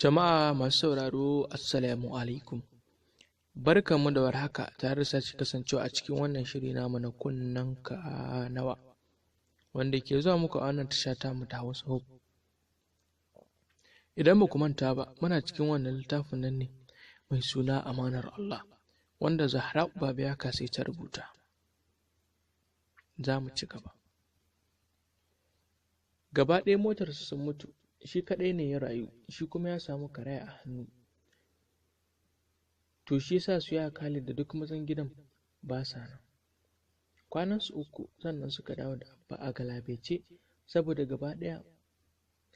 Jama'a masu sauraro Assalamu alaikum. Barkanmu da warhaka tare da sace kasancewa a cikin wannan shiri namu na kunnen ka nawa wanda ke zuwa muku a wannan tasha ta mu ta Hausa. Idan ba ku manta ba, muna cikin wannan littafin nan ne mai suna Amanar Allah wanda Zahra Baba ya kasai ta rubuta. Za mu ci gaba. Gaba ɗaya motarsa sun mutu. Shi kaɗai ne ya rayu, shi kuma ya samu karaya a hannu. To shi yasa su ya Khalid da duk mazan gidan ba sa nan. Kwanansu 3 sannan suka dawo da Abba a galabaice saboda gaba ɗaya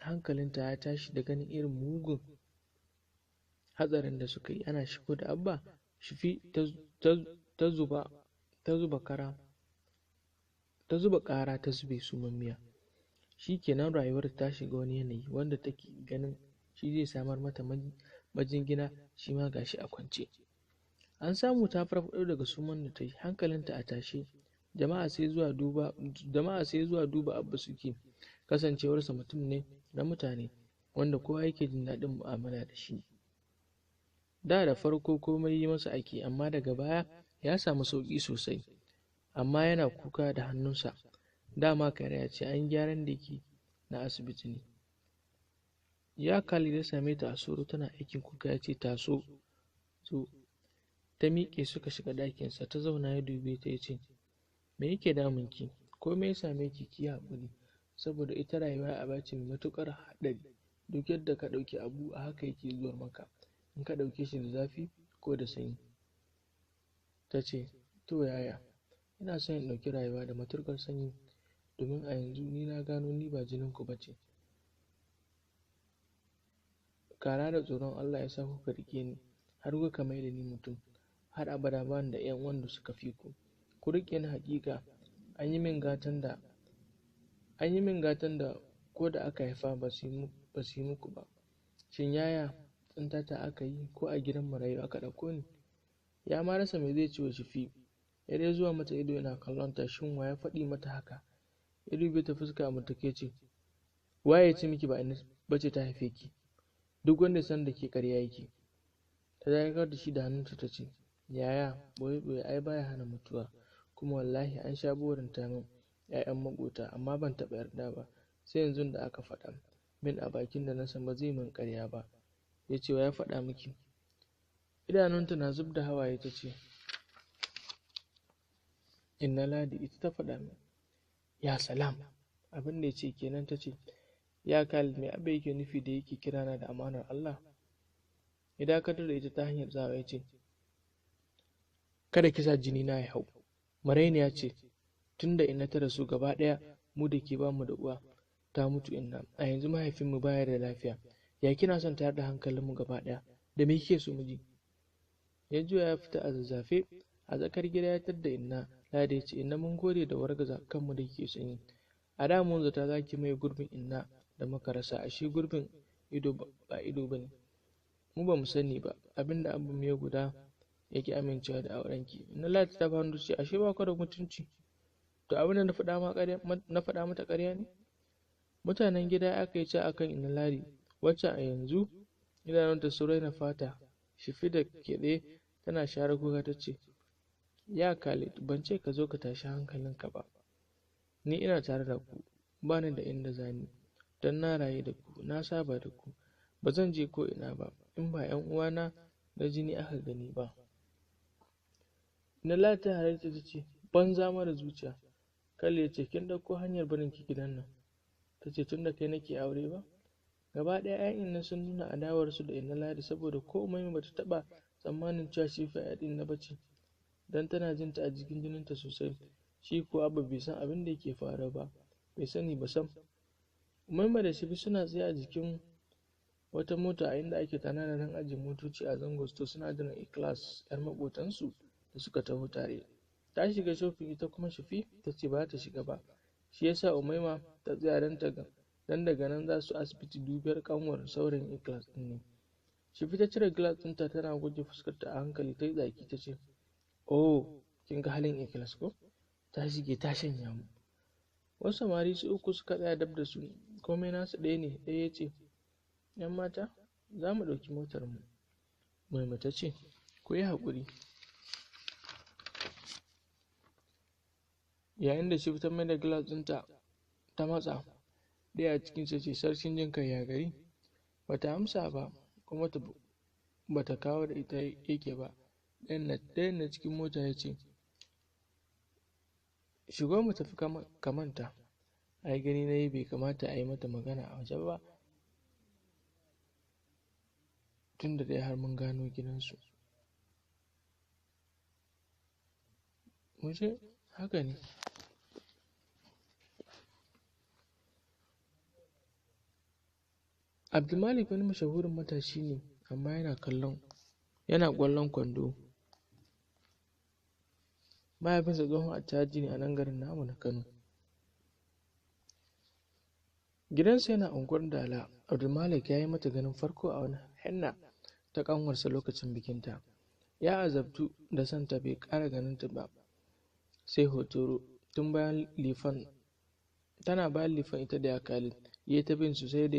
hankalinta ya tashi da ganin irin mugun hatsarin da suka yi. Ana shigo da Abba, Shifi ta zuba ƙara ta zube sumammiya. Shi kenan rayuwar ta shiga wani yanayi wanda take ganin shi zai samar mata majingina, shi ma gashi a kwance. An samu ta farfaɗo daga suman da ta yi, hankalinta a tashe. Jama'a sai zuwa duba Abba suke, kasancewarsa mutum ne na mutane wanda kowa yake jin daɗin mu'amala da shi. Da farko komai yi masa ake, amma daga baya ya samu sauƙi sosai, amma yana kuka da hannunsa. Dama karaya ce, an gyaran da ke na asibiti ne. Ya Khalid ya same ta a soro tana aikin kuka, ya ce taso zo. Ta miƙe suka shiga ɗakinsa, ta zauna ya dube ta ya ce, me yake damunki? Ko me ya same ki? Ki haƙuri, saboda ita rayuwa aba ce mai matuƙar haɗari. Duk yadda ka ɗauki abu a haka yake zuwa maka, in ka ɗauke shi da zafi ko da sanyi. Ta ce, to yaya, ina son in ɗauki rayuwa da matuƙar sanyi, domin a yanzu ni na gano ni ba jininku ba ce. Kara da tsoron Allah ya sa kuka rike ni har kuka mai da ni mutum, har abada ba ni da ƴan wanda suka fi ku. Ku rike ni haƙiƙa, an yi min gatan da ko da aka haifa ba su yi muku ba. Shin yaya tsintata aka yi, ko a gidan marayu aka ɗauko ni? Ya ma rasa me zai ce wa Shifi, ya dai zuwa mata ido yana kallon ta. Shin wa ya faɗi mata haka? Ya dube ta fuska a mutake ce, waye ce miki ba ina bace ta haife ki? Duk wanda san da ke ƙarya yake. Ta dakatar da shi da hannunta ta ce, yaya boye ai baya hana mutuwa, kuma wallahi an sha burinta min ƴaƴan maƙota, amma ban taɓa yarda ba, sai yanzu da aka faɗa min a bakin da na san ba zai min ƙarya ba. Ya ce, wa ya faɗa miki? Idanunta na zub da hawaye ta ce, inna Ladi ita ta faɗa min. Ya salam, abin da ya ce kenan. Ta ce, ya Khalid, me abin yake nufi da yake kirana da amanar Allah? Ya dakatar da ita ta hanyar tsawa ya ce, kada kisa jini na ya hau. Marainiya ce, tun da ina ta rasu gaba ɗaya mu da ke ba mu da uwa ta mutu inna, a yanzu mahaifinmu baya da lafiya. Ya kina son tayar da hankalinmu gaba ɗaya? Da me kike so mu ji? Ya juya ya fita a zazzafe. A tsakar gida ya tadda inna Ladi ya ce, inna mun gode da wargaza kanmu da kike son yi. A da mun zata za ki mai gurbin inna da muka rasa, ashe gurbin ido ba ido ba ne. Mu ba mu sani ba abinda abu mai guda yake amincewa da aurenki. Inna Ladi ta fahimta ce, ashe ba ku da mutunci. To abinda na faɗa mata ƙarya ne? Mutanen gida aka yi ci akan inna Ladi, wacce a yanzu idanunta sun raina fata. Shifi da keɗe tana share kuka ta ce, ya Khalid, ban ce ka zo ka tashi hankalinka ba. Ni ina tare da ku, ba ni da inda zani, don na rayu da ku, na saba da ku, ba zan je ko ina ba in ba ƴan uwana na jini aka gani ba. Inna Ladi ta halarta ta ce, banza mara zuciya. Khalid ya ce, kin ɗauko hanyar barin ki gidan nan? Ta ce, tun da kai nake aure ba. Gaba ɗaya ƴaƴan nan sun nuna adawarsu da inna Ladi, saboda ko Umaima bata taɓa tsammanin cewa Shifa ya ɗin na bace, dan tana jin ta a jikin jininta sosai. Shi ko Abba bai san abin da yake faruwa ba, bai sani ba sam. Umaima da Shifi suna tsaye a jikin wata mota a inda ake tanada nan ajiye motoci a zango store, suna jiran A-class ƴar maƙotansu da suka taho tare. Ta shiga shopping, ita kuma Shifi ta ce ba ta shiga ba. Shi yasa Umaima ta tsaya dan daga nan za su asibiti dubiyar kanwar saurayin A-class ɗin ne. Shifi ta cire glass ɗinta tana goge fuskarta a hankali, ta yi tsaki ta ce, oh, kin ga halin A-class ko? Ta shige ta shanya mu. Wasu samari su 3 suka tsaya dab da su, komai nasu ɗaya ne. Ɗaya ya ce, ‘yan mata, za mu ɗauki motar mu. Maima ta ce, ku yi haƙuri. Yayin da shi ta mai da gilas ɗinta ta matsa, ɗaya a cikinsa ce, sarkin jin kai ya gari. Bata amsa ba, kuma bata kawo da ita yake ba. Ɗayan na cikin mota ya ce, shigo mu tafi kamanta. Ai gani na yi bai kamata a yi mata magana a waje ba, tun da dai har mun gano gidansu. Mu je, haka ne. Abdulmalik wani mashahurin matashi ne, amma yana ƙwallon kwando. Mahaifinsa tsohon attajiri ne a nan garin namu na Kano. Gidansa yana unguwar Dala. Abdulmalik ya yi mata ganin farko a wani henna ta ƙanwarsa lokacin bikinta. Ya azabtu da santa, bai ƙara ganinta ba sai hotoro. Tun bayan lifan, tana bayan lifan ita da ya Khalid. Ya ta bin su sai da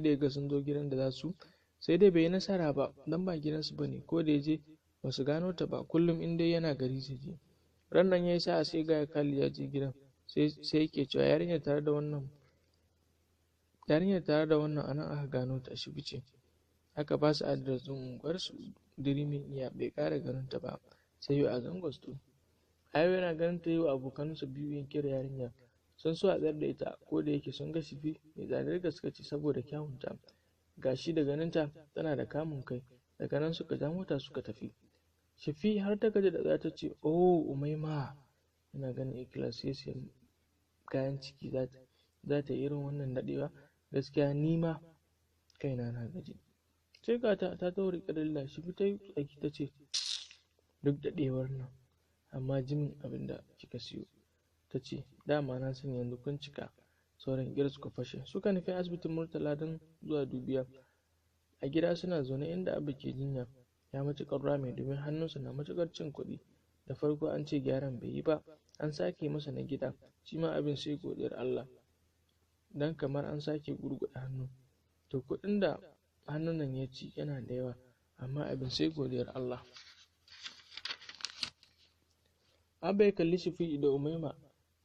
ya ga sun zo gidan da za su, sai dai bai yi nasara ba don ba gidansu ba ne. Ko da ya je ba su gano ta ba, kullum in dai yana gari su je. Ran nan ya yi sa'a sai ga Khalid ya je gidan, sai yake cewa yarinyar tare da wannan a nan aka gano ta, shi bice. Aka ba su adresin unguwarsu, dirimin iya bai ƙara ganin ta ba sai yau a zangosto. Ayo yana ganin ta yi wa abokansa biyu yin kira yarinya. Sun so a tsayar da ita, ko da yake sun ga Shifi mai tsadar gaske saboda kyawunta. Gashi da ganinta tana da kamun kai. Daga nan suka ja mota suka tafi. Shifi har ta gaji da ta ce, oh Umaima. Yana ganin ikilas sai kayan ciki za ta yi irin wannan daɗewa. Gaskiya ni ma kaina na gaji. Sai ga ta tauri kadalla. Shifi ta yi tsaki ta ce, duk daɗewar nan, amma jimin abin da kika siyo. Ta ce, dama na sani yanzu kun cika. Sauran ƙirar suka fashe. Suka nufi asibitin Murtala don zuwa dubiya. A gida suna zaune inda Abba ke jinya. Ya matuƙar rame domin hannunsa na matuƙar cin kuɗi. Da farko an ce gyaran bai yi ba, an sake masa na gida. Shi ma abin sai godiyar Allah, dan kamar an sake gurguɗa hannu. To kuɗin da hannun nan ya ci yana da yawa, amma abin sai godiyar Allah. Abba ya kalli Shifi da Umaima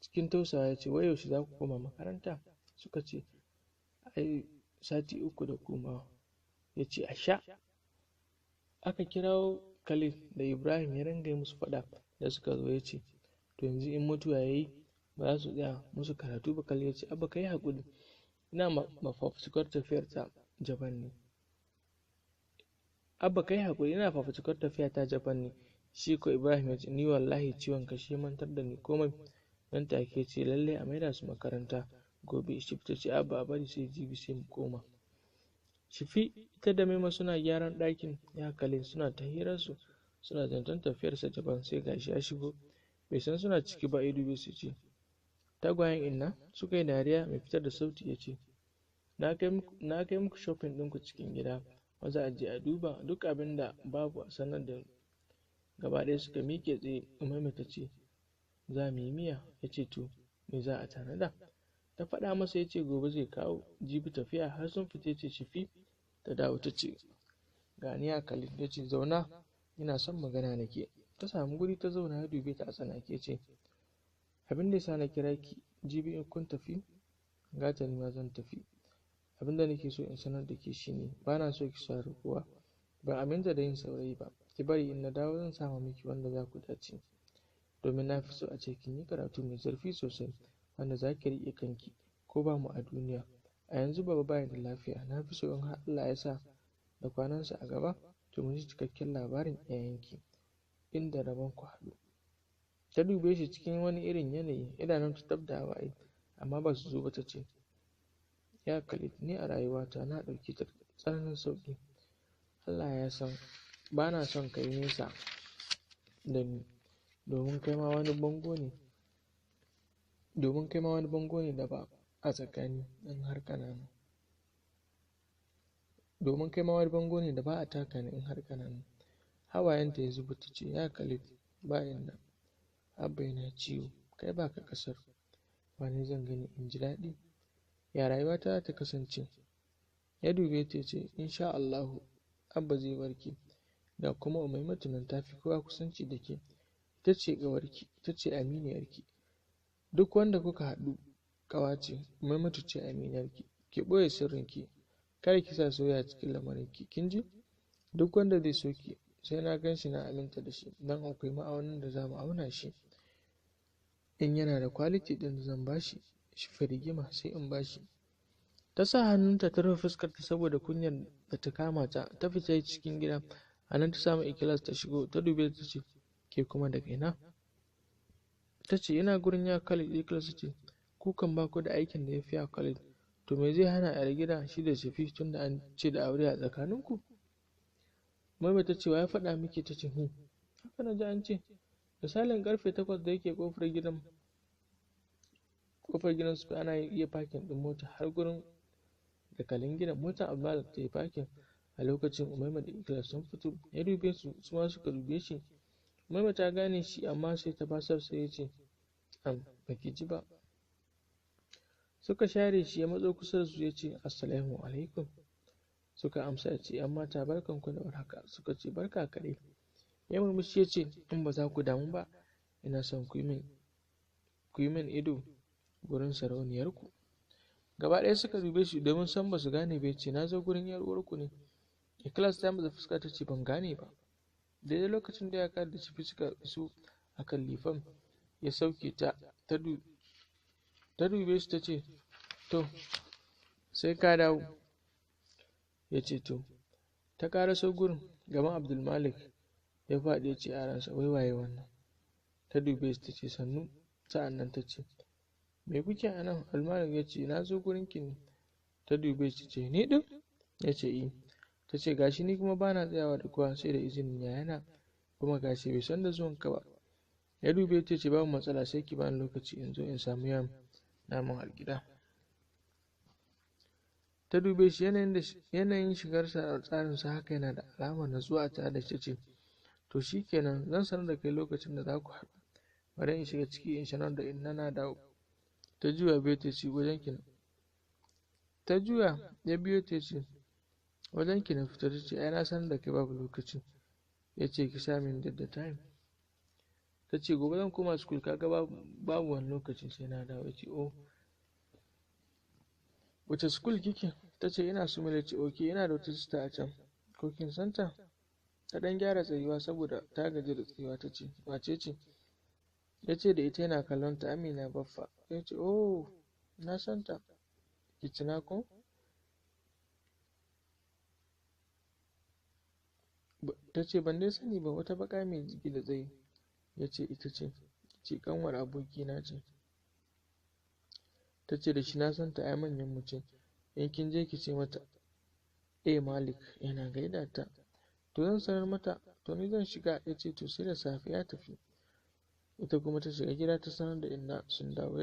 cikin tausawa ya ce, wai yaushe za ku koma makaranta? Suka ce, ai sati 3 da komawa. Ya ce, a sha. Aka kirawo Khalid da Ibrahim ya ringa musu faɗa da suka zo. Ya ce, to yanzu in mutuwa ya yi ba za su tsaya musu karatu ba. Khalid ya ce, Abba kai haƙuri, ina mafafutukar tafiyar ta Japan ne. Abba kai haƙuri, ina fafutukar tafiya ta Japan ne. Shi ko Ibrahim ya ce, ni wallahi ciwon kashi mantar da ni komai. Nan take ce, lalle a maida su makaranta gobe. Shifi ta ce, Abba a bari sai jibi sai mu koma. Shifi ita da Maima suna gyaran ɗakin ya Khalid, suna ta hirarsu, suna zancen tafiyarsa Japan. Sai gashi ya shigo, bai san suna ciki ba. Ido bai su ce, tagwayen inna. Suka yi dariya. Mai fitar da sauti ya ce, na kai muku shopping ɗinku cikin gida, maza a je a duba duk abin da babu a sanar da gaba ɗaya. Suka miƙe tsaye. Umaima ta ce, za mu yi miya. Ya ce, to me za a tanada? Ta faɗa masa. Ya ce gobe zai kawo, jibi tafiya. Har sun fita. Ya ce Shifi ta dawo. Ta ce, gani ya Khalid. Ya ce, zauna, ina son magana nake. Ta samu guri ta zauna. Ya dube ta a tsanake. Ya ce, abin da yasa na kira ki, jibi in kun tafi, gata ni ma zan tafi. Abin da nake so in sanar da ke shine, ba na so ki saurari kowa. Ban aminta da yin saurayi ba. Ki bari in na dawo zan sama miki wanda za ku dace. Domin na fi so a ce kin yi karatu mai zurfi sosai, wanda za ki riƙe kanki ko ba mu a duniya. A yanzu baba baya da lafiya. Na fi so in har Allah ya sa da kwanansa a gaba, to mu ji cikakken labarin iyayenki, inda rabon ku haɗu. Ta dube shi cikin wani irin yanayi, idanunta tab da hawaye, amma ba su zo ba. Ta ce, ya Khalid, ni a rayuwata na ɗauki ta tsananin sauƙi. Allah ya san ba na son ka yi nesa da ni, domin kai ma wani bango ne da ba a tsakani in har kana nan. Domin kai ma wani bango ne da ba a taka ni in har kana nan. Hawayenta ya zuba. Ta ce, ya Khalid, bayan nan Abba yana ciwo, kai ba ka ƙasar, ba ni zan gani in ji daɗi. Ya rayuwata ta kasance? Ya dube ta ce, insha Allahu abba zai warke, da kuma Umaimatu nan ta fi kowa kusanci da ke, ita ce ƙawarki, ita ce aminiyarki, duk wanda kuka haɗu ƙawa ce, Umaimatu ce aminiyarki, ki ɓoye sirrinki, kar ki sa soyayya cikin lamarinki, kin ji? Duk wanda zai so ki sai na gan shi na aminta da shi, don akwai ma'aunin da za mu auna shi, in yana da kwaliti ɗin da zan ba shi rigima sai in ba shi. Ta sa hannunta ta rufe fuskarta saboda kunyar da ta kama ta, ta fita cikin gida. A nan ta samu Ikilas ta shigo, ta dube ta ce, ke kuma daga ina? Ta ce, ina gurin ya Khalid. Ikilas ta ce, kukan ba ku da aikin da ya fi ya Khalid, to me zai hana a gida shi da shafi tun da an ce da aure a tsakaninku? Mama ta ce, wa ya faɗa miki? Ta ce, haka na ji an ce. Misalin karfe 8 da yake kofar gidan su ana iya fakin ɗin mota har gurin da kalin gidan motar Amanar ta yi fakin. A lokacin Umaima da Ikilas sun fito, ya dube su, su ma suka dube shi. Umaima ta gane shi amma sai ta basar, sai ya ce, baki ji ba. Suka share shi, ya matso kusa da su ya ce, assalamu alaikum. Suka amsa ya ce, yan mata barkanku da warhaka. Suka ce, barka kaɗai. Ya murmushi ya ce, in ba za ku damu ba, ina son ku yi min ido gurin sarauniyarku. Gaba ɗaya suka dube shi domin san ba su gane bai ce, na zo gurin yar uwarku ne. Ikilas ta maza fuska ta ce, ban gane ba. Daidai lokacin da ya kada da cifi suka iso a kan lifan, ya sauke ta dube shi ta ce, to sai ka dawo. Ya ce, to. Ta karaso gurin gaban Abdulmalik, ya faɗi ya ce a ransa, wai waye wannan? Ta dube shi ta ce, sannu. Sa'an nan ta ce, me kuke a nan? Abdulmalik ya ce, na zo gurinki ne. Ta dube shi ta ce, ni ɗin? Ya ce, i. Ta ce, gashi ni kuma ba na tsayawa da kowa sai da izinin yayana, kuma gashi bai san da zuwanka ba. Ya dube ta ce, babu matsala, sai ki bani lokaci in zo in samu yawan naman algida. Ta dube shi, yanayin shigarsa a tsarinsa haka yana da alamar natsuwa tare da shi ce, to shi kenan, zan sanar da kai lokacin da za ku haɗu. Bari in shiga ciki in sanar da in na dawo. Ta juya biyu ta ce, wajen ki. Ta juya ya biyo ta ce, wajen ki na fita. Ta ce, ai na sanar da kai babu lokaci. Ya ce, ki sa min da time. Ta ce, gobe zan koma school, kaga babu wani lokaci sai na dawo. Ya ce, oh, wace school kike? Ta ce, ina su mele. Ce, ok, ina da wata sista a can, ko kin santa? Ta ɗan gyara tsayuwa saboda ta gaji da tsayuwa. Ta ce, wace ce? Ya ce da ita yana kallon ta, Amina Baffa. Ya ce, oh, na santa. Ki tuna ko? Ta ce, ban dai sani ba, wata baka mai jiki da tsayi. Ya ce, ita ce kanwar abokina ce. Ta ce da shi, na santa, ai manyan mu ce. In kin je ki ce mata, Malik yana gaida ta. To zan sanar mata, to ni zan shiga. Ya ce, to sai da safe. Ya tafi. Ita kuma ta shiga gida ta sanar da inna sun dawo,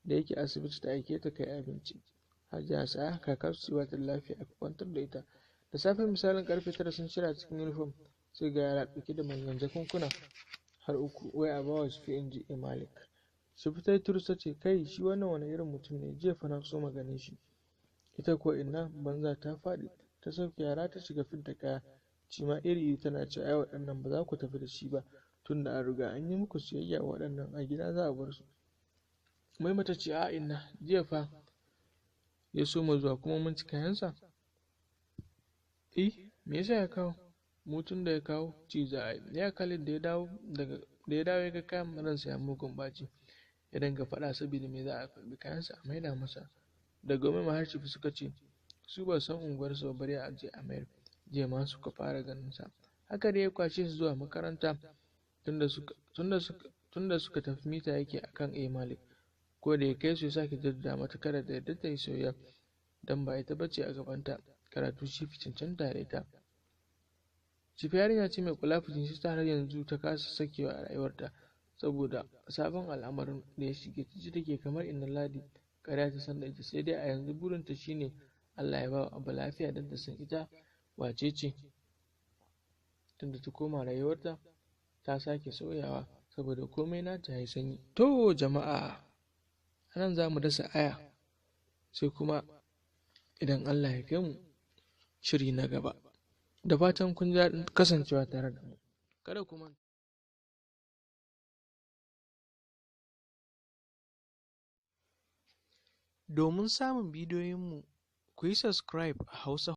da yake asibiti ta aike ta kai abinci. Hajiya Sa'a kakar su ba ta lafiya, aka kwantar da ita. Da safe misalin karfe 9 sun shirya cikin uniform, sai ga yara ɗauke da manyan jakunkuna har 3, wai a bawa su fi inji Malik. Su fita tursa ce, kai shi wannan wani irin mutum ne, jiya fa na so maganin shi. Ita ko inna banza ta faɗi, ta sauke yara ta shiga fidda kaya. Cima iri tana ce, ai waɗannan ba za ku tafi da shi ba, tun da an riga an yi muku siyayya, waɗannan a gida za a bar su. Mai mata ce, a inna jiya fa ya so mu zuwa kuma mun ci kayansa. Me yasa ya kawo? Mutun da ya kawo ci za a yi. Ya Khalid da ya dawo ya ga kayan ransa ya mugun ɓaci, ya dinga faɗa saboda me za a karɓi kayansa a maida masa. Da gome maharshifi suka ce su ba san unguwarsa ba, bari a je a mayar. Jiya ma suka fara ganin sa. Haka da ya kwashe su zuwa makaranta, tunda suka tafi mita yake akan Malik. Ko da ya kai su ya sake jaddada mata kada da yadda ta yi soyayya, dan ba ita bace a gabanta, karatu shi fi cancanta da ita. Cifi yarinya ce mai kula fitin shi, har yanzu ta kasa sakewa a rayuwarta saboda sabon al'amarin da ya shige ta, take kamar inna Ladi ƙarya ta san da ita, sai dai a yanzu burinta shine Allah ya ba Abba lafiya don ta san ita wace ce. Tunda ta koma rayuwarta ta sake sauyawa saboda komai nata ya yi sanyi. To jama'a, anan za mu dasa aya, sai kuma idan Allah ya kai mu shiri na gaba. Da fatan kun ji daɗin kasancewa tare da mu. Kada ku manta. Domin samun bidiyoyinmu, ku yi subscribe a Hausa